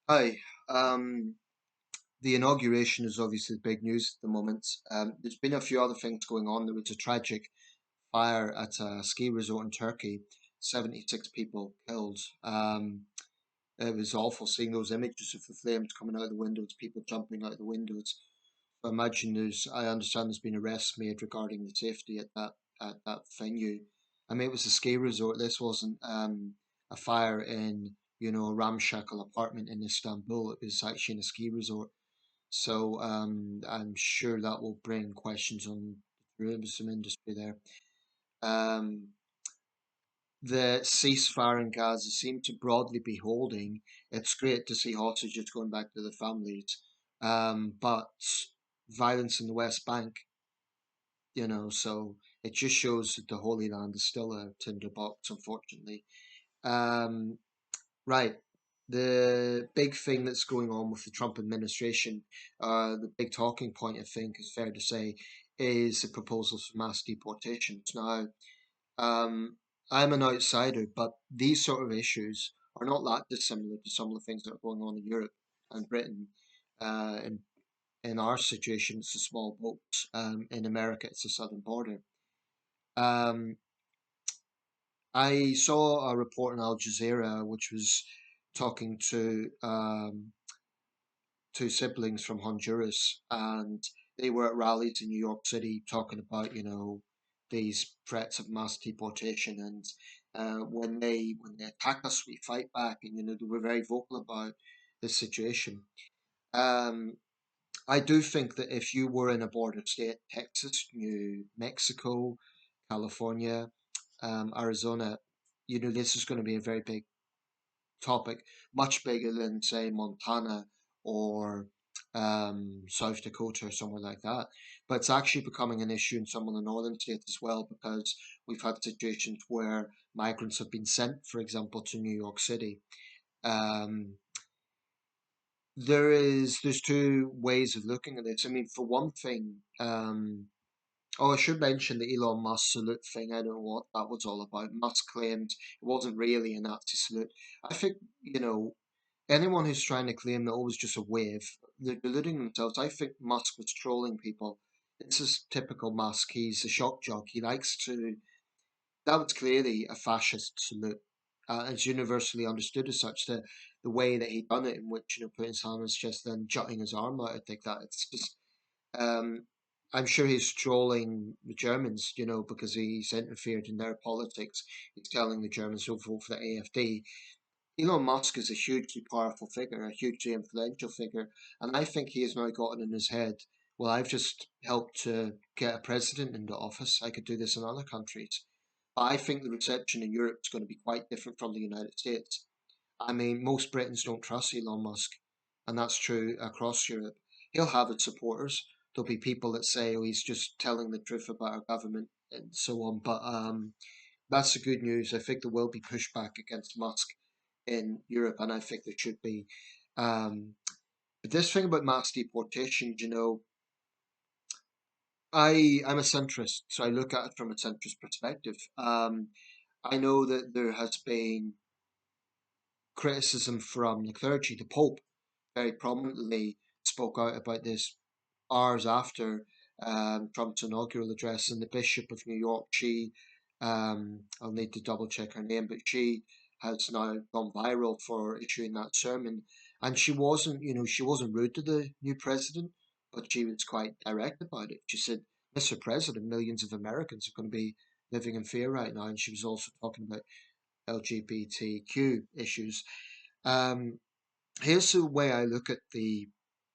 Hi. Um, the inauguration is obviously big news at the moment. There's been a few other things going on. There was a tragic fire at a ski resort in Turkey, 76 people killed. It was awful seeing those images of the flames coming out of the windows, people jumping out of the windows. I imagine I understand there's been arrests made regarding the safety at that venue. I mean, it was a ski resort. This wasn't a fire in, a ramshackle apartment in Istanbul. It was actually in a ski resort. So I'm sure that will bring questions on the tourism industry there. Um, the ceasefire in Gaza seemed to broadly be holding. It's great to see hostages going back to their families, but violence in the West Bank, so it just shows that the Holy Land is still a tinderbox, unfortunately. Um, right. The big thing that's going on with the Trump administration, the big talking point, I think, is fair to say, is the proposals for mass deportations. Now, um, I'm an outsider, but these sort of issues are not that dissimilar to some of the things that are going on in Europe and Britain. In our situation, it's the small boats. In America, it's the southern border. Um, I saw a report on Al Jazeera which was talking to two siblings from Honduras, and they were at rallies in New York City talking about, these threats of mass deportation. And when they attack us, we fight back, and they were very vocal about this situation. Um, I do think that if you were in a border state, Texas, New Mexico, California, Arizona, this is going to be a very big topic, much bigger than, say, Montana or South Dakota or somewhere like that. But it's actually becoming an issue in some of the northern states as well, because we've had situations where migrants have been sent, for example, to New York City. Um, there's two ways of looking at this. I mean, for one thing, oh, I should mention the Elon Musk salute thing. I don't know what that was all about. Musk claimed it wasn't really a Nazi salute. I think, anyone who's trying to claim that it was just a wave, they're deluding themselves. I think Musk was trolling people. This is typical Musk. He's a shock jock. He likes to. That was clearly a fascist salute. It's universally understood as such. The way that he done it, in which putting his hand on his chest, then jutting his arm out, I think that it's just um, I'm sure he's trolling the Germans, because he's interfered in their politics. He's telling the Germans to vote for the AfD. Elon Musk is a hugely powerful figure, a hugely influential figure, and I think he has now gotten in his head, well, I've just helped to get a president into office. I could do this in other countries. But I think the reception in Europe is going to be quite different from the United States. I mean, most Britons don't trust Elon Musk, and that's true across Europe. He'll have his supporters. There'll be people that say, "Oh, he's just telling the truth about our government," and so on. But that's the good news. I think there will be pushback against Musk in Europe, and I think there should be. Um, but this thing about mass deportation, I'm a centrist, so I look at it from a centrist perspective. I know that there has been criticism from the clergy. The Pope very prominently spoke out about this hours after Trump's inaugural address, and the Bishop of New York, I'll need to double check her name, but she has now gone viral for issuing that sermon. And she wasn't rude to the new president, but she was quite direct about it. She said, "Mr. President, millions of Americans are going to be living in fear right now." And she was also talking about LGBTQ issues. Um, Here's the way I look at the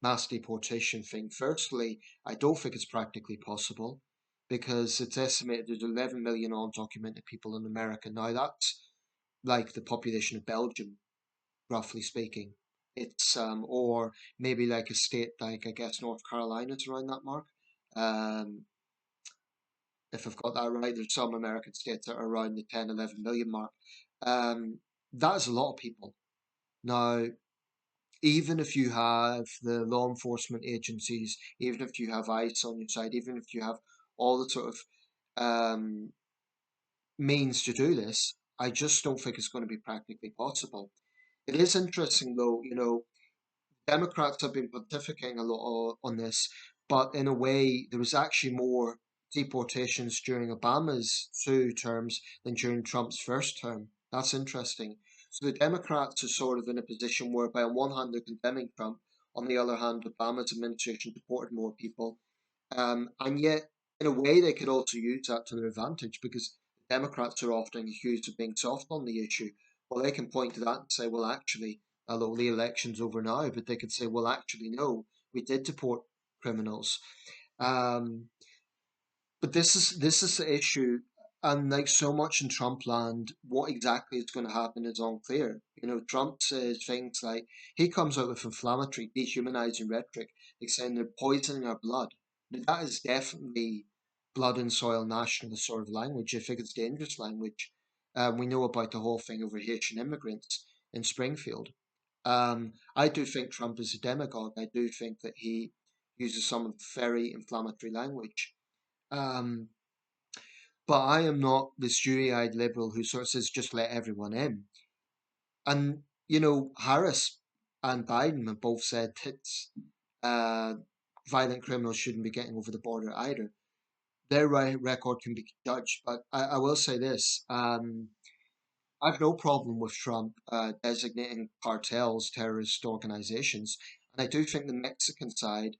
mass deportation thing. Firstly, I don't think it's practically possible, because it's estimated there's 11 million undocumented people in America. Now, that's like the population of Belgium, roughly speaking. It's or maybe like a state like, I guess, North Carolina's around that mark. Um, if I've got that right, there's some American states that are around the 10, 11 million mark. Um, that is a lot of people. Now, even if you have the law enforcement agencies, even if you have ICE on your side, even if you have all the sort of um, means to do this, I just don't think it's going to be practically possible. It is interesting, though, Democrats have been pontificating a lot on this, but in a way, there was actually more deportations during Obama's two terms than during Trump's first term. That's interesting. So the Democrats are sort of in a position whereby, on one hand, they're condemning Trump, on the other hand, Obama's administration deported more people. And yet, in a way, they could also use that to their advantage because Democrats are often accused of being soft on the issue. Well, they can point to that and say, well, actually, although the election's over now, but they could say, well, actually, no, we did deport criminals. Um, but this is the issue, and like so much in Trump land, what exactly is going to happen is unclear. You know, Trump says things like he comes out with inflammatory, dehumanizing rhetoric, like saying they're poisoning our blood. Now, that is definitely blood and soil nationalist sort of language. I think it's dangerous language. We know about the whole thing over Haitian immigrants in Springfield. I do think Trump is a demagogue. I do think that he uses some very inflammatory language. Um, but I am not this dewy-eyed liberal who sort of says just let everyone in. And you know, Harris and Biden have both said that uh, violent criminals shouldn't be getting over the border either. Their record can be judged, but I will say this: I've no problem with Trump designating cartels terrorist organizations, and I do think the Mexican side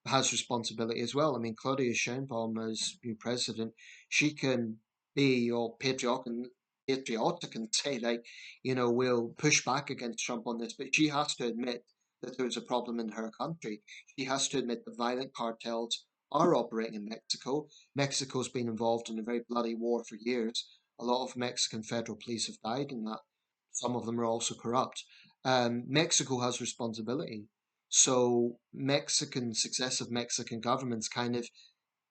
has responsibility as well. I mean, Claudia Sheinbaum as new president, she can be all patriotic and say like, you know, we'll push back against Trump on this, but she has to admit that there's a problem in her country. She has to admit that violent cartels are operating in Mexico. Mexico's been involved in a very bloody war for years. A lot of Mexican federal police have died in that. Some of them are also corrupt. Mexico has responsibility. So successive Mexican governments kind of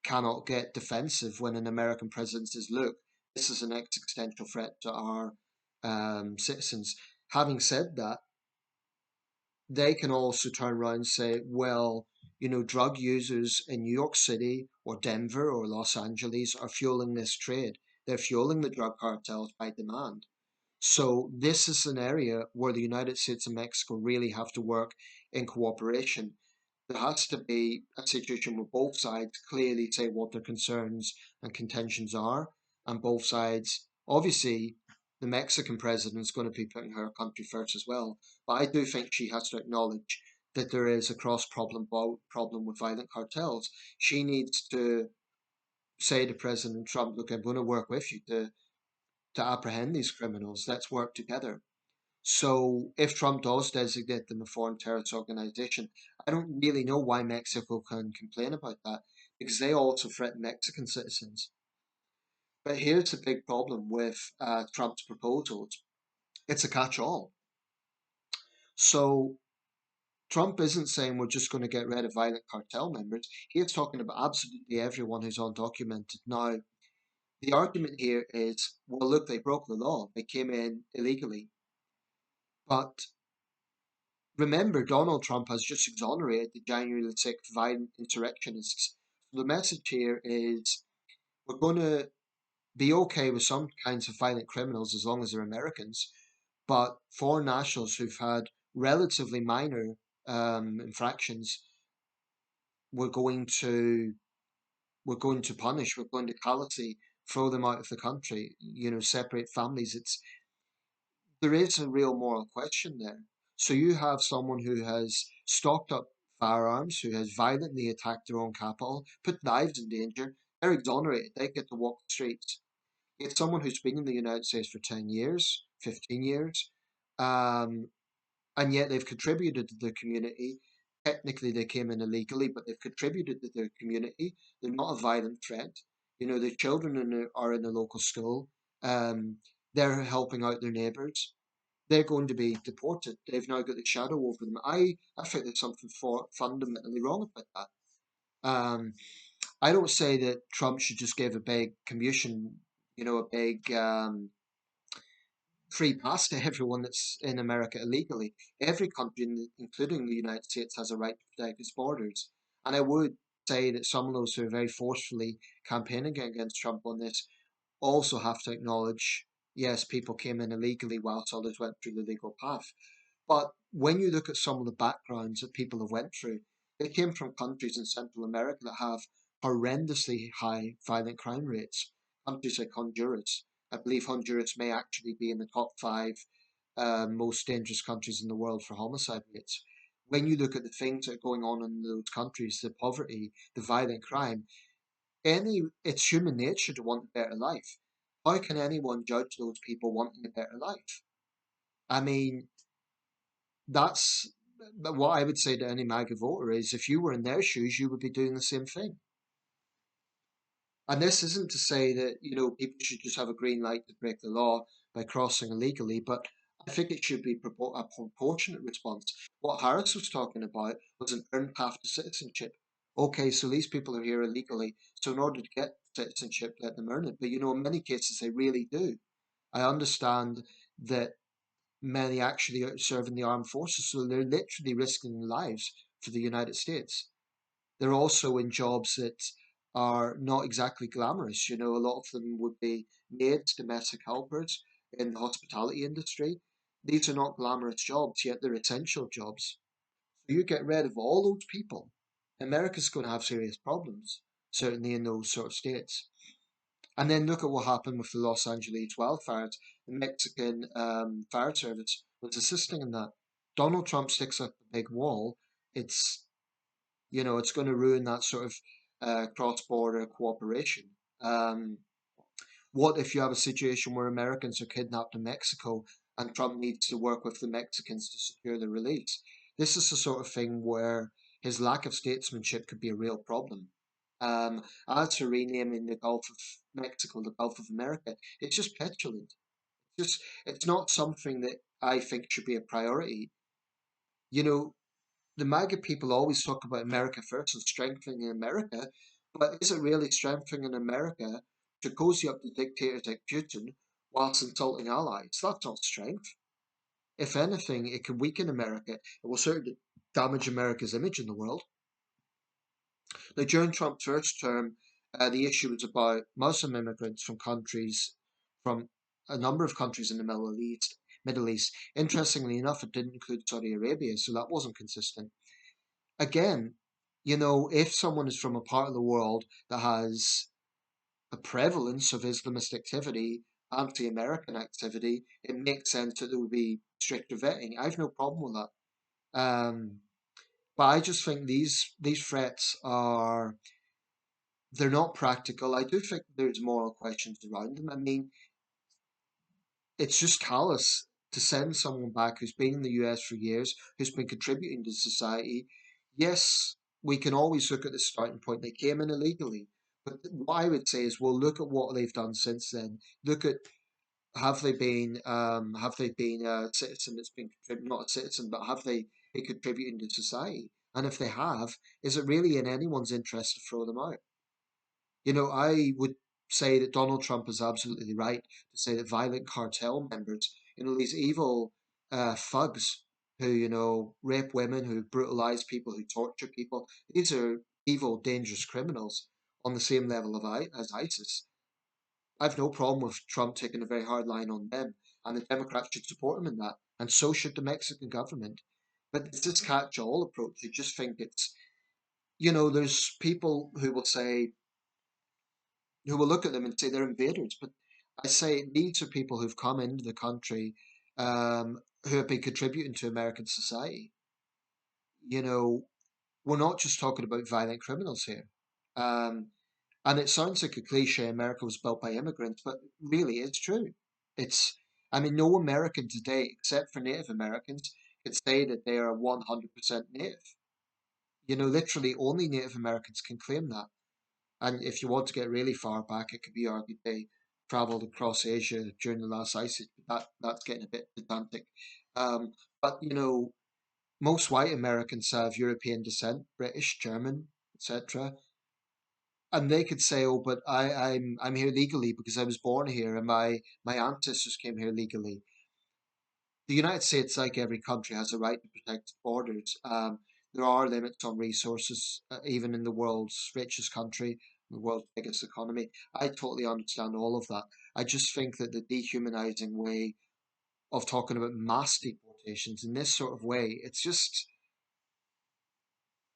cannot get defensive when an American president says, look, this is an existential threat to our citizens. Having said that, they can also turn around and say, well, you know, drug users in New York City or Denver or Los Angeles are fueling this trade. They're fueling the drug cartels by demand. So this is an area where the United States and Mexico really have to work in cooperation. There has to be a situation where both sides clearly say what their concerns and contentions are, and both sides, obviously, the Mexican president is going to be putting her country first as well. But I do think she has to acknowledge that there is a cross problem with violent cartels. She needs to say to President Trump, "Look, I'm going to work with you to apprehend these criminals. Let's work together." So if Trump does designate them a foreign terrorist organization, I don't really know why Mexico can complain about that because they also threaten Mexican citizens. But here's the big problem with Trump's proposals. It's a catch-all. So Trump isn't saying we're just going to get rid of violent cartel members. He is talking about absolutely everyone who's undocumented. Now, the argument here is, well, look, they broke the law. They came in illegally. But remember, Donald Trump has just exonerated the January 6th violent insurrectionists. So the message here is we're going to be okay with some kinds of violent criminals as long as they're Americans, but foreign nationals who've had relatively minor infractions, we're going to we're going to punish. We're going to callously throw them out of the country. You know, separate families. There is a real moral question there. So you have someone who has stocked up firearms, who has violently attacked their own capital, put lives in danger. They're exonerated. They get to walk the streets. It's someone who's been in the United States for 10 years, 15 years, um, and yet they've contributed to their community. Technically, they came in illegally, but they've contributed to their community. They're not a violent threat. You know, their children are in a local school. Um, they're helping out their neighbours. They're going to be deported. They've now got the shadow over them. I think there's something fundamentally wrong about that. I don't say that Trump should just give a big commution, you know, a big free pass to everyone that's in America illegally. Every country, including the United States, has a right to protect its borders. And I would say that some of those who are very forcefully campaigning against Trump on this also have to acknowledge, yes, people came in illegally whilst others went through the legal path. But when you look at some of the backgrounds that people have went through, they came from countries in Central America that have horrendously high violent crime rates. Countries like Honduras. I believe Honduras may actually be in the top five most dangerous countries in the world for homicide rates. When you look at the things that are going on in those countries, the poverty, the violent crime, it's human nature to want a better life. How can anyone judge those people wanting a better life? I mean, that's what I would say to any MAGA voter is if you were in their shoes, you would be doing the same thing. And this isn't to say that, people should just have a green light to break the law by crossing illegally, but I think it should be a proportionate response. What Harris was talking about was an earned path to citizenship. Okay, so these people are here illegally, so in order to get citizenship, let them earn it. But in many cases, they really do. I understand that many actually serve in the armed forces, so they're literally risking their lives for the United States. They're also in jobs that are not exactly glamorous. A lot of them would be maids, domestic helpers in the hospitality industry. These are not glamorous jobs, yet they're essential jobs. So you get rid of all those people, America's going to have serious problems, certainly in those sort of states. And then look at what happened with the Los Angeles wildfires. The Mexican fire service was assisting in that. Donald Trump sticks up a big wall. It's it's going to ruin that sort of cross-border cooperation. Um, what if you have a situation where Americans are kidnapped in Mexico and Trump needs to work with the Mexicans to secure their release? This is the sort of thing where his lack of statesmanship could be a real problem. As for renaming the Gulf of Mexico the Gulf of America, it's just petulant. It's not something that I think should be a priority. You know, the MAGA people always talk about America first and strengthening America, but is it really strengthening America to cozy up to dictators like Putin whilst insulting allies? That's not strength. If anything, it can weaken America. It will certainly damage America's image in the world. Now, during Trump's first term, the issue was about Muslim immigrants from a number of countries in the Middle East. Middle East. Interestingly enough, it didn't include Saudi Arabia, so that wasn't consistent. Again, if someone is from a part of the world that has a prevalence of Islamist activity, anti-American activity, it makes sense that there would be stricter vetting. I have no problem with that. But I just think these threats they're not practical. I do think there's moral questions around them. I mean, it's just callous to send someone back who's been in the US for years, who's been contributing to society. Yes, we can always look at the starting point. They came in illegally. But what I would say is, well, look at what they've done since then. Look at have they been a citizen that's been not a citizen, but have they been contributing to society? And if they have, is it really in anyone's interest to throw them out? I would say that Donald Trump is absolutely right to say that violent cartel members, these evil thugs who, rape women, who brutalize people, who torture people, these are evil, dangerous criminals on the same level as ISIS. I've no problem with Trump taking a very hard line on them, and the Democrats should support him in that, and so should the Mexican government. But it's this catch-all approach. You just think there's people who will look at them and say they're invaders. But I say these are people who've come into the country, who have been contributing to American society. You know, we're not just talking about violent criminals here. Um, and it sounds like a cliche, America was built by immigrants, but really it's true. It's, I mean, no American today, except for Native Americans, can say that they are 100% Native. Literally only Native Americans can claim that. And if you want to get really far back, it could be argued they travelled across Asia during the last ice age. But that's getting a bit pedantic. But most white Americans have European descent, British, German, etc. And they could say, "Oh, but I'm here legally because I was born here, and my ancestors came here legally." The United States, like every country, has a right to protect its borders. There are limits on resources, even in the world's richest country, the world's biggest economy. I totally understand all of that. I just think that the dehumanizing way of talking about mass deportation deportations in this sort of way, it's just,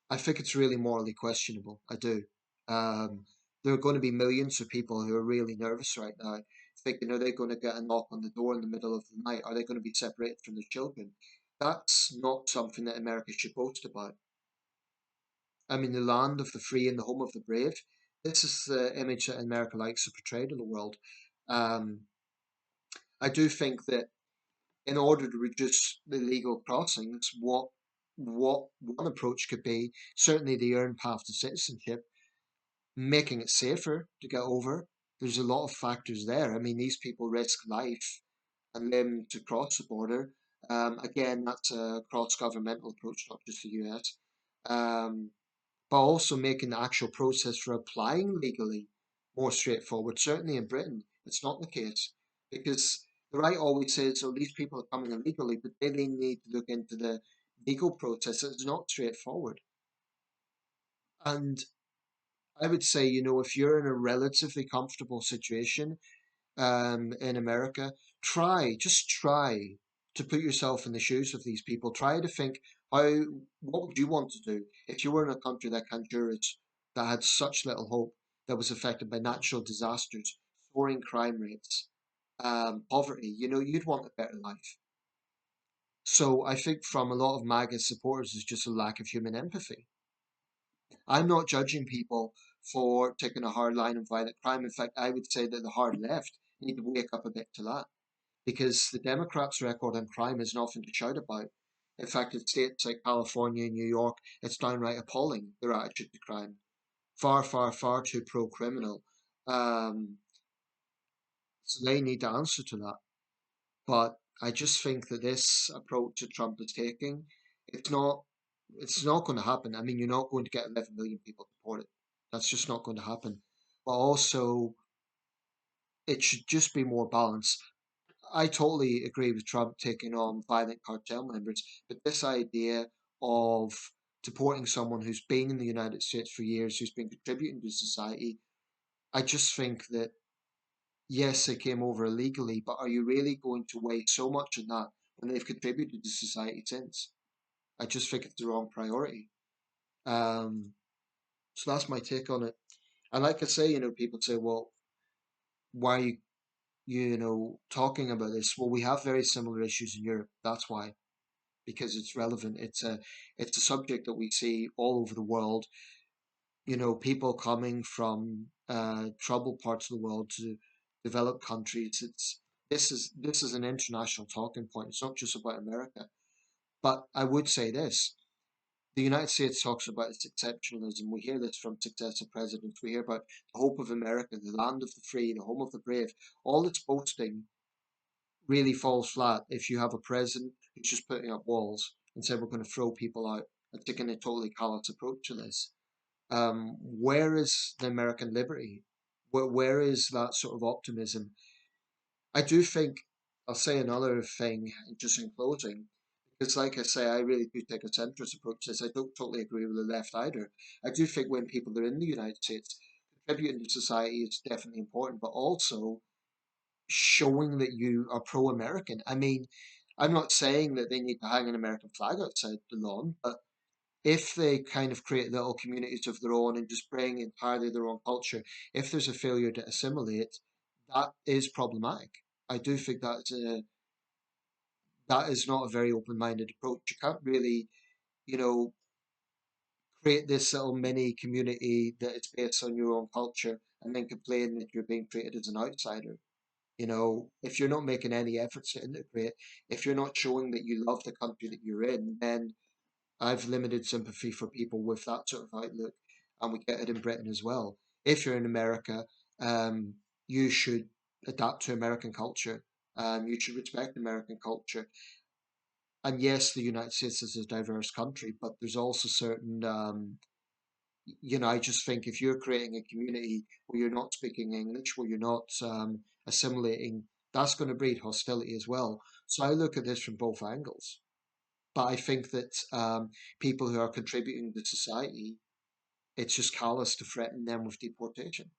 I think it's really morally questionable. I do. There are going to be millions of people who are really nervous right now, thinking, are they going to get a knock on the door in the middle of the night? Are they going to be separated from their children? That's not something that America should boast about. I mean, the land of the free and the home of the brave. This is the image that America likes to portray to the world. Um, I do think that in order to reduce the illegal crossings, what one approach could be, certainly the earned path to citizenship, making it safer to get over. There's a lot of factors there. I mean, these people risk life and limb to cross the border. Again, that's a cross-governmental approach, not just the US. Um, but also making the actual process for applying legally more straightforward. Certainly in Britain, it's not the case because the right always says, "Oh, these people are coming illegally," but they need to look into the legal process. It's not straightforward. And I would say, if you're in a relatively comfortable situation in America, just try to put yourself in the shoes of these people. Try to think, how, what would you want to do if you were in a country like Honduras that had such little hope, that was affected by natural disasters, soaring crime rates, poverty? You'd want a better life. So I think from a lot of MAGA supporters, is just a lack of human empathy. I'm not judging people for taking a hard line on violent crime. In fact, I would say that the hard left need to wake up a bit to that because the Democrats' record on crime is nothing to shout about. In fact, in states like California and New York, it's downright appalling, their attitude to crime. Far, far, far too pro-criminal. Um, so they need to answer to that. But I just think that this approach that Trump is taking, it's not it's not going to happen. I mean, you're not going to get 11 million people deported. That's just not going to happen. But also, it should just be more balanced. I totally agree with Trump taking on violent cartel members, but this idea of deporting someone who's been in the United States for years, who's been contributing to society, I just think that yes, they came over illegally, but are you really going to waste so much on that when they've contributed to society since? I just think it's the wrong priority. Um, so that's my take on it. And like I say, people say, well, why are you talking about this? Well, we have very similar issues in Europe. That's why, because it's relevant. It's a subject that we see all over the world. People coming from troubled parts of the world to developed countries. This is an international talking point. It's not just about America. But I would say this: the United States talks about its exceptionalism. We hear this from successive presidents. We hear about the hope of America, the land of the free, the home of the brave. All its boasting really falls flat if you have a president who's just putting up walls and said we're going to throw people out and taking a totally callous approach to this. Where is the American liberty? Where is that sort of optimism? I do think I'll say another thing just in closing, because like I say, I really do take a centrist approach to this. I don't totally agree with the left either. I do think when people are in the United States, contributing to society is definitely important, but also showing that you are pro-American. I mean, I'm not saying that they need to hang an American flag outside the lawn, but if they kind of create little communities of their own and just bring entirely their own culture, if there's a failure to assimilate, that is problematic. I do think that is not a very open-minded approach. You can't really, you know, create this little mini community that is based on your own culture and then complain that you're being treated as an outsider. If you're not making any efforts to integrate, if you're not showing that you love the country that you're in, then I've limited sympathy for people with that sort of outlook, and we get it in Britain as well. If you're in America, um, you should adapt to American culture. You should respect American culture. And yes, the United States is a diverse country, but there's also certain, I just think if you're creating a community where you're not speaking English, where you're not assimilating, that's going to breed hostility as well. So I look at this from both angles. But I think that people who are contributing to society, it's just callous to threaten them with deportation.